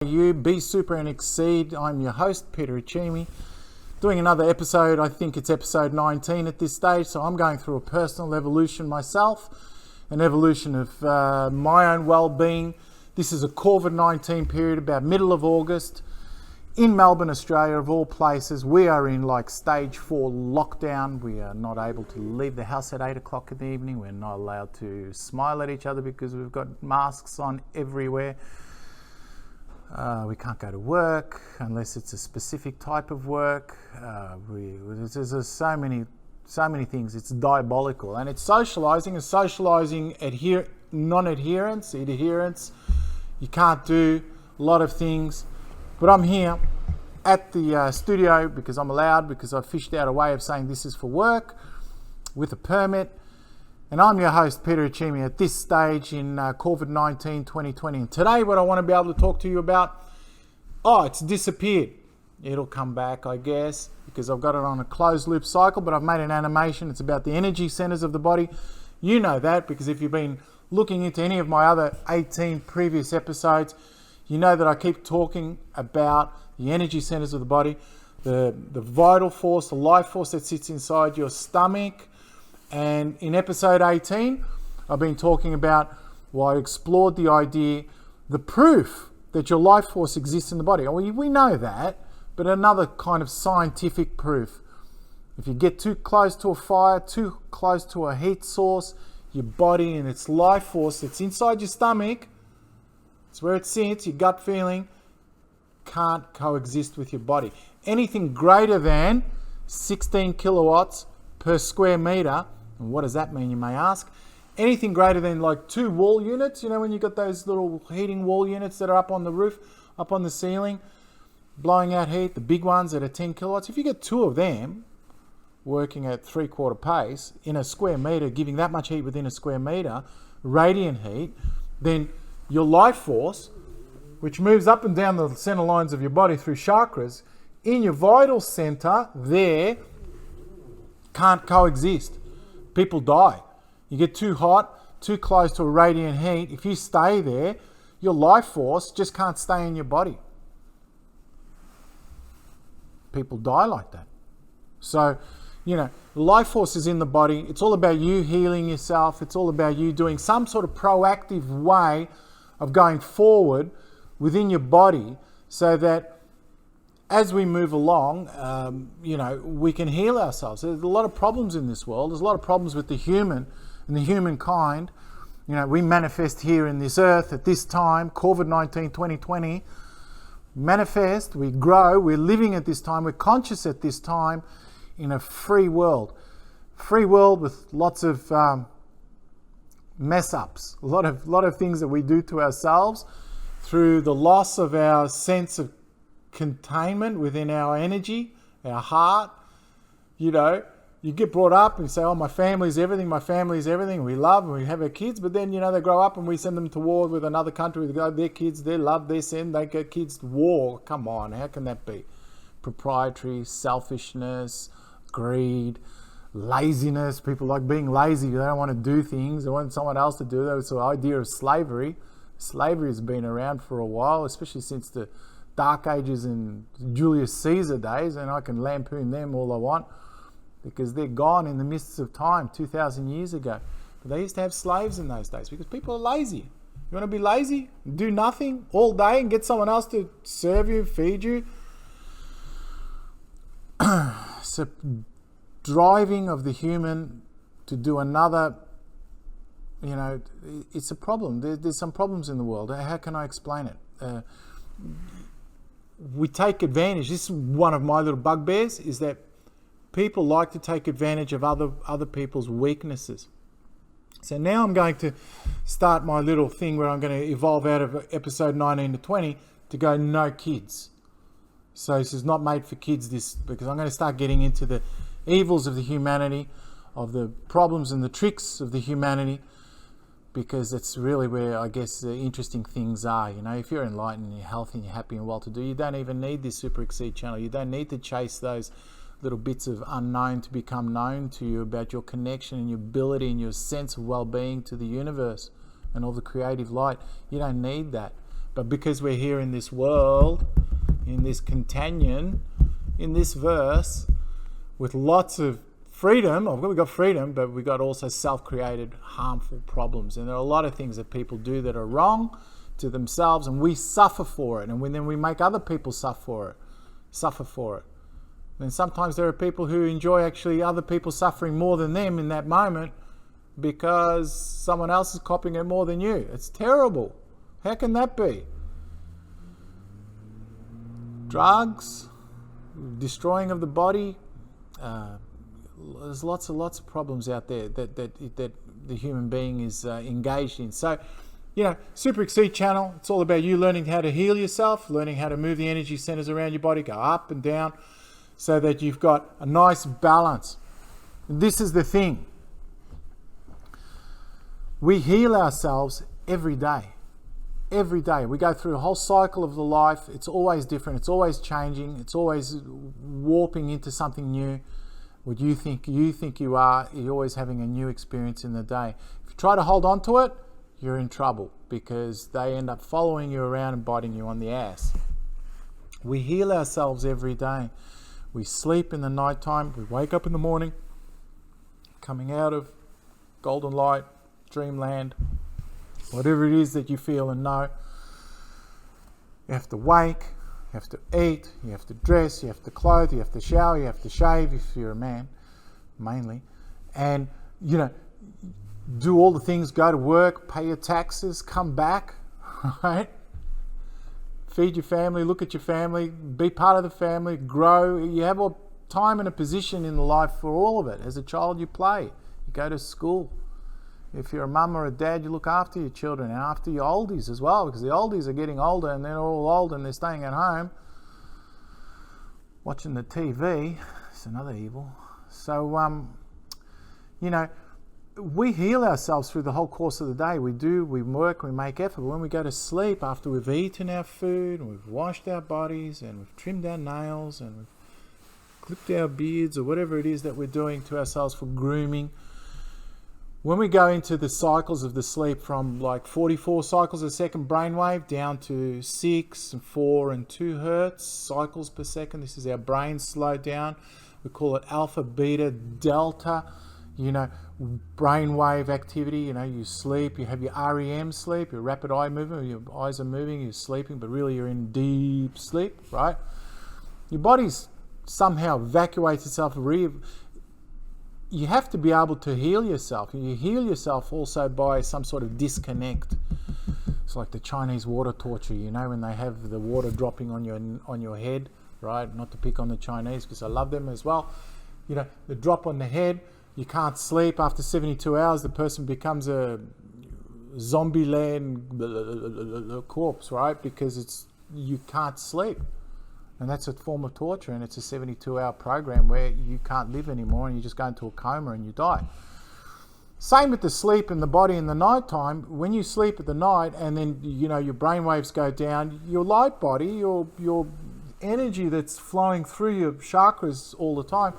You be super and exceed. I'm your host, Peter Achimi, doing another episode. I think it's episode 19 at this stage. So I'm going through a personal evolution myself, an evolution of my own well-being. This is a COVID-19 period, about middle of August in Melbourne, Australia, of all places. We are in like stage 4 lockdown. We are not able to leave the house at 8 o'clock in the evening. We're not allowed to smile at each other because we've got masks on everywhere. We can't go to work unless it's a specific type of work. There's so many things. It's diabolical, and it's socializing. Non-adherence, adherence. You can't do a lot of things, but I'm here at the studio because I'm allowed, because I've fished out a way of saying this is for work with a permit. And I'm your host, Peter Achimi, at this stage in COVID-19 2020. And today what I want to be able to talk to you about, it's disappeared. It'll come back, I guess, because I've got it on a closed loop cycle, but I've made an animation. It's about the energy centers of the body. You know that because if you've been looking into any of my other 18 previous episodes, you know that I keep talking about the energy centers of the body, the vital force, the life force that sits inside your stomach. And in episode 18, I've been talking about, I explored the idea, the proof that your life force exists in the body. We know that, but another kind of scientific proof. If you get too close to a fire, too close to a heat source, your body and its life force that's inside your stomach, it's where it sits, your gut feeling, can't coexist with your body. Anything greater than 16 kilowatts per square meter. And what does that mean, you may ask? Anything greater than like 2 wall units, when you've got those little heating wall units that are up on the roof, up on the ceiling, blowing out heat, the big ones that are 10 kilowatts. If you get 2 of them working at 3/4 pace in a square meter, giving that much heat within a square meter, radiant heat, then your life force, which moves up and down the center lines of your body through chakras, in your vital center there, can't coexist. People die. You get too hot, too close to a radiant heat. If you stay there, your life force just can't stay in your body. People die like that. So, life force is in the body. It's all about you healing yourself. It's all about you doing some sort of proactive way of going forward within your body so that as we move along, we can heal ourselves. There's a lot of problems in this world. There's a lot of problems with the human and the humankind. We manifest here in this earth at this time, COVID-19 2020. Manifest, we grow, we're living at this time, we're conscious at this time in a free world. Free world with lots of mess ups, a lot of things that we do to ourselves through the loss of our sense of containment within our energy, our heart. You get brought up and you say, my family's everything, we love and we have our kids, but then they grow up and we send them to war with another country, their kids, their love, their sin, they get kids to war. Come on, how can that be? Proprietary, selfishness, greed, laziness. People like being lazy. They don't want to do things, they want someone else to do that. It's the idea of slavery. Slavery has been around for a while, especially since the Dark Ages and Julius Caesar days, and I can lampoon them all I want because they're gone in the mists of time 2,000 years ago. But they used to have slaves in those days because people are lazy. You want to be lazy? Do nothing all day and get someone else to serve you, feed you? So driving of the human to do another, it's a problem. There's some problems in the world. How can I explain it? We take advantage. This is one of my little bugbears, is that people like to take advantage of other people's weaknesses. So now I'm going to start my little thing where I'm going to evolve out of episode 19 to 20 to go no kids. So this is not made for kids, because I'm going to start getting into the evils of the humanity, of the problems and the tricks of the humanity, because that's really where I guess the interesting things are. If you're enlightened, you're healthy, and you're happy and well-to-do, you don't even need this Super Exceed channel. You don't need to chase those little bits of unknown to become known to you about your connection and your ability and your sense of well-being to the universe and all the creative light. You don't need that. But because we're here in this world, in this contagion, in this verse, with lots of freedom, we've got freedom, but we've got also self-created harmful problems. And there are a lot of things that people do that are wrong to themselves, and we suffer for it. And then we make other people suffer for it. And sometimes there are people who enjoy actually other people suffering more than them in that moment because someone else is copying it more than you. It's terrible. How can that be? Drugs, destroying of the body. There's lots of problems out there that the human being is engaged in. So, Super Exceed channel, it's all about you learning how to heal yourself, learning how to move the energy centers around your body, go up and down, so that you've got a nice balance. And this is the thing. We heal ourselves every day. Every day. We go through a whole cycle of the life. It's always different. It's always changing. It's always warping into something new. What you think you are, you're always having a new experience in the day. If you try to hold on to it, you're in trouble because they end up following you around and biting you on the ass. We heal ourselves every day. We sleep in the nighttime. We wake up in the morning, coming out of golden light, dreamland, whatever it is that you feel and know. You have to wake, you have to eat, you have to dress, you have to clothe, you have to shower, you have to shave if you're a man, mainly. And, do all the things, go to work, pay your taxes, come back, right? Feed your family, look at your family, be part of the family, grow. You have a time and a position in life for all of it. As a child, you play, you go to school. If you're a mum or a dad, you look after your children and after your oldies as well, because the oldies are getting older and they're all old and they're staying at home watching the TV. It's another evil. So, we heal ourselves through the whole course of the day. We work, we make effort. But when we go to sleep, after we've eaten our food, and we've washed our bodies, and we've trimmed our nails, and we've clipped our beards, or whatever it is that we're doing to ourselves for grooming, when we go into the cycles of the sleep from like 44 cycles a second brainwave down to 6 and 4 and 2 hertz cycles per second, this is our brain slowed down. We call it alpha, beta, delta, brainwave activity. You sleep, you have your REM sleep, your rapid eye movement, your eyes are moving, you're sleeping, but really you're in deep sleep, right? Your body's somehow evacuates itself. You have to be able to heal yourself. You heal yourself also by some sort of disconnect. It's like the Chinese water torture, when they have the water dropping on your head, right? Not to pick on the Chinese because I love them as well. The drop on the head, you can't sleep. After 72 hours, the person becomes a zombie-land corpse, right? Because you can't sleep. And that's a form of torture, and it's a 72-hour program where you can't live anymore and you just go into a coma and you die. Same with the sleep in the body in the nighttime. When you sleep at the night and then, your brain waves go down, your light body, your energy that's flowing through your chakras all the time,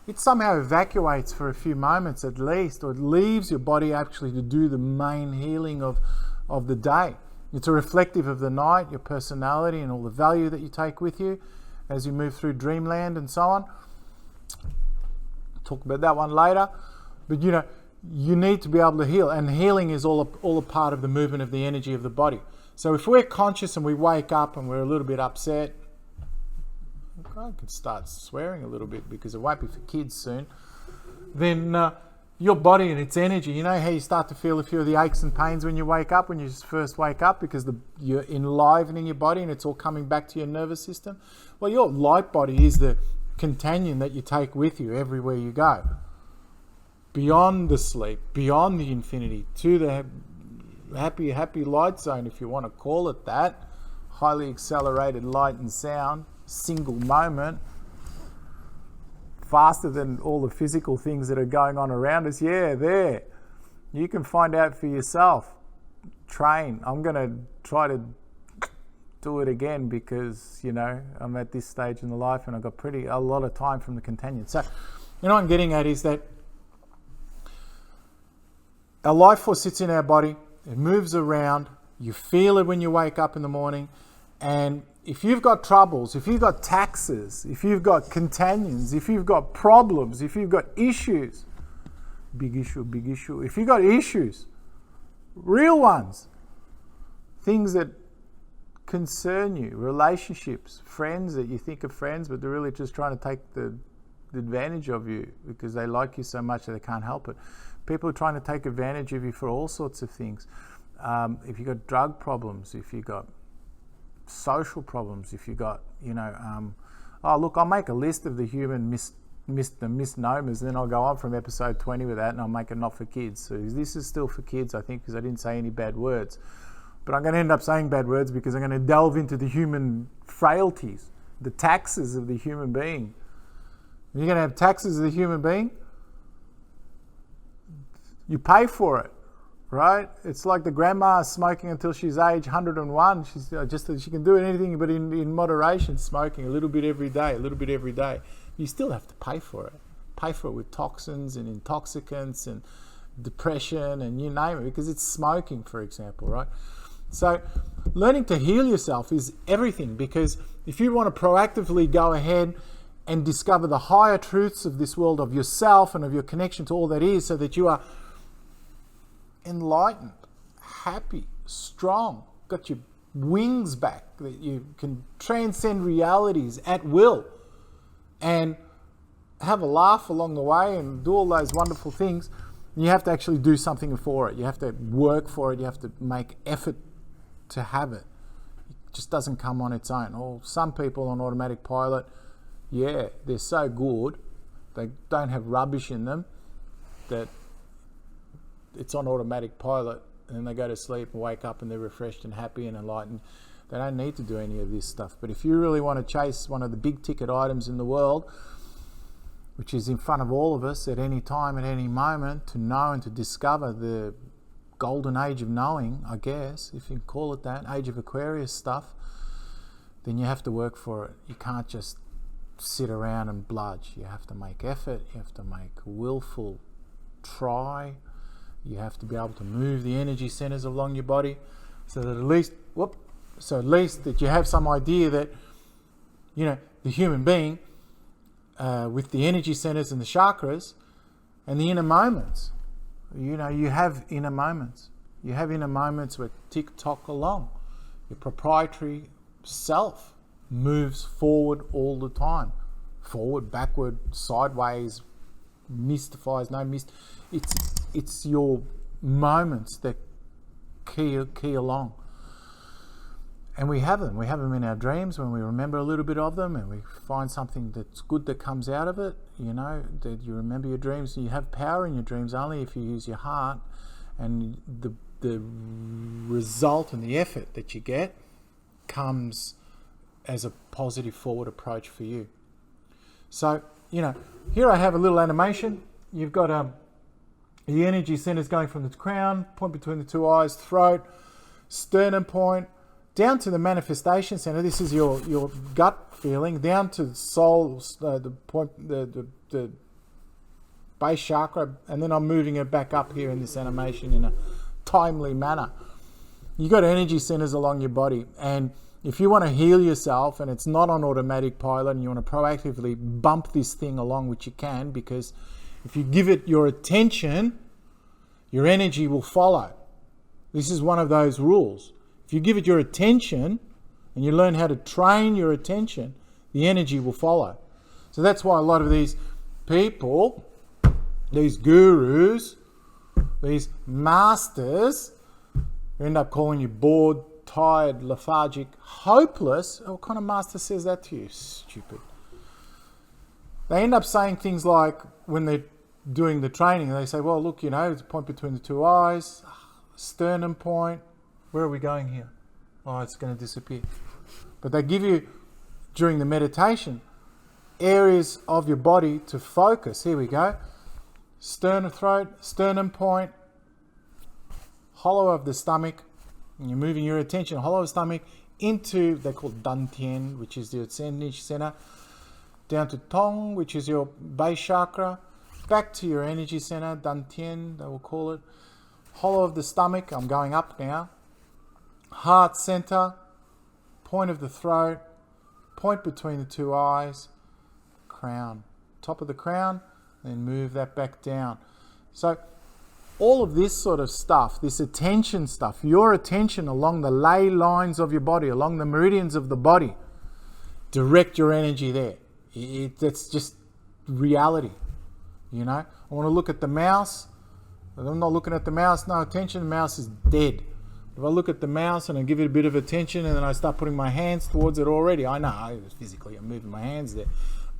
it somehow evacuates for a few moments at least, or it leaves your body actually to do the main healing of the day. It's a reflective of the night, your personality and all the value that you take with you as you move through dreamland and so on. Talk about that one later. But you need to be able to heal, and healing is all a part of the movement of the energy of the body. So if we're conscious and we wake up and we're a little bit upset, I could start swearing a little bit because it won't be for kids soon, then your body and its energy, how you start to feel a few of the aches and pains when you wake up, when you first wake up, because you're enlivening your body and it's all coming back to your nervous system. Well, your light body is the companion that you take with you everywhere you go. Beyond the sleep, beyond the infinity, to the happy light zone, if you want to call it that. Highly accelerated light and sound, single moment. Faster than all the physical things that are going on around us. Yeah, there. You can find out for yourself. Train. I'm going to try to do it again because, I'm at this stage in the life and I've got a lot of time from the companion. So, what I'm getting at is that our life force sits in our body. It moves around. You feel it when you wake up in the morning. And if you've got troubles, if you've got taxes, if you've got contagions, if you've got problems, if you've got issues, big issue. If you've got issues, real ones, things that concern you, relationships, friends that you think are friends, but they're really just trying to take the advantage of you because they like you so much that they can't help it. People are trying to take advantage of you for all sorts of things. If you've got drug problems, if you've got social problems, if you've got, I'll make a list of the human misnomers, and then I'll go on from episode 20 with that, and I'll make it not for kids. So this is still for kids, I think, because I didn't say any bad words. But I'm going to end up saying bad words because I'm going to delve into the human frailties, the taxes of the human being. You're going to have taxes of the human being, you pay for it, right? It's like the grandma smoking until she's age 101. She can do anything, but in moderation, smoking a little bit every day. You still have to pay for it. Pay for it with toxins and intoxicants and depression and you name it, because it's smoking, for example, right? So learning to heal yourself is everything, because if you want to proactively go ahead and discover the higher truths of this world, of yourself and of your connection to all that is, so that you are enlightened, happy, strong, got your wings back, that you can transcend realities at will and have a laugh along the way and do all those wonderful things, you have to actually do something for it. You have to work for it. You have to make effort to have it. It just doesn't come on its own. Or some people on automatic pilot, yeah, they're so good, they don't have rubbish in them, that it's on automatic pilot, and then they go to sleep and wake up and they're refreshed and happy and enlightened. They don't need to do any of this stuff. But if you really want to chase one of the big ticket items in the world, which is in front of all of us at any time, at any moment, to know and to discover the golden age of knowing, I guess, if you can call it that, age of Aquarius stuff, then you have to work for it. You can't just sit around and bludge. You have to make effort. You have to make willful try. You have to be able to move the energy centers along your body, so that at least that you have some idea that, the human being, with the energy centers and the chakras and the inner moments, you have inner moments. You have inner moments where tick-tock along. Your proprietary self moves forward all the time. Forward, backward, sideways, mystifies, no mist. It's your moments that key along. And we have them. We have them in our dreams when we remember a little bit of them and we find something that's good that comes out of it, that you remember your dreams. You have power in your dreams only if you use your heart, and the result and the effort that you get comes as a positive forward approach for you. So, here I have a little animation. You've got the energy centers going from the crown, point between the two eyes, throat, sternum point, down to the manifestation center. This is your gut feeling, down to the soul, the point, the base chakra, and then I'm moving it back up here in this animation in a timely manner. You got energy centers along your body, and if you want to heal yourself and it's not on automatic pilot and you want to proactively bump this thing along, which you can, because if you give it your attention, your energy will follow. This is one of those rules. If you give it your attention and you learn how to train your attention, the energy will follow. So that's why a lot of these people, these gurus, these masters, end up calling you bored, tired, lethargic, hopeless. What kind of master says that to you? Stupid. They end up saying things like, when they're doing the training, they say, well, look, it's a point between the two eyes, sternum point. Where are we going here? Oh, it's going to disappear. But they give you, during the meditation, areas of your body to focus. Here we go. Sternum throat, sternum point, hollow of the stomach. And you're moving your attention, hollow of the stomach, into, they call it dantian, which is the energy center, down to tong, which is your base chakra, back to your energy center, dantian, they will call it. Hollow of the stomach, I'm going up now. heart center, point of the throat, point between the two eyes, crown, top of the crown, then move that back down. So all of this sort of stuff, this attention stuff, your attention along the ley lines of your body, along the meridians of the body, direct your energy there. That's just reality, you know. I want to look at the mouse. I'm not looking at the mouse, no attention, the mouse is dead. If I look at the mouse and I give it a bit of attention and then I start putting my hands towards it already, I know physically I'm moving my hands there.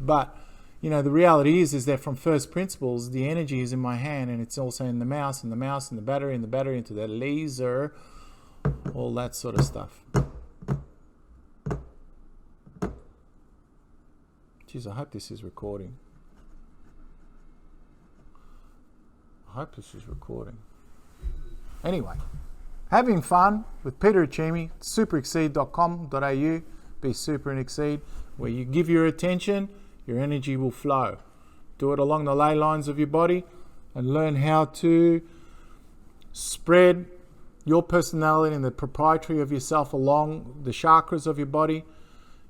But, you know, the reality is that from first principles, the energy is in my hand and it's also in the mouse and the mouse and the battery into the laser, all that sort of stuff. Jeez, I hope this is recording. Anyway, having fun with Peter Achimi, superexceed.com.au, be super and exceed, where you give your attention, your energy will flow. Do it along the ley lines of your body and learn how to spread your personality and the proprietary of yourself along the chakras of your body.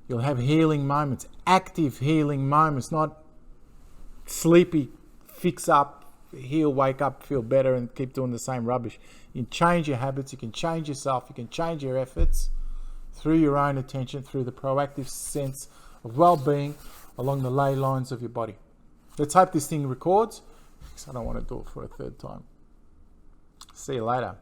You'll have healing moments, active healing moments, not sleepy, fix up, heal, wake up, feel better and keep doing the same rubbish. You can change your habits, you can change yourself, you can change your efforts through your own attention, through the proactive sense of well-being along the ley lines of your body. Let's hope this thing records, because I don't want to do it for a third time. See you later.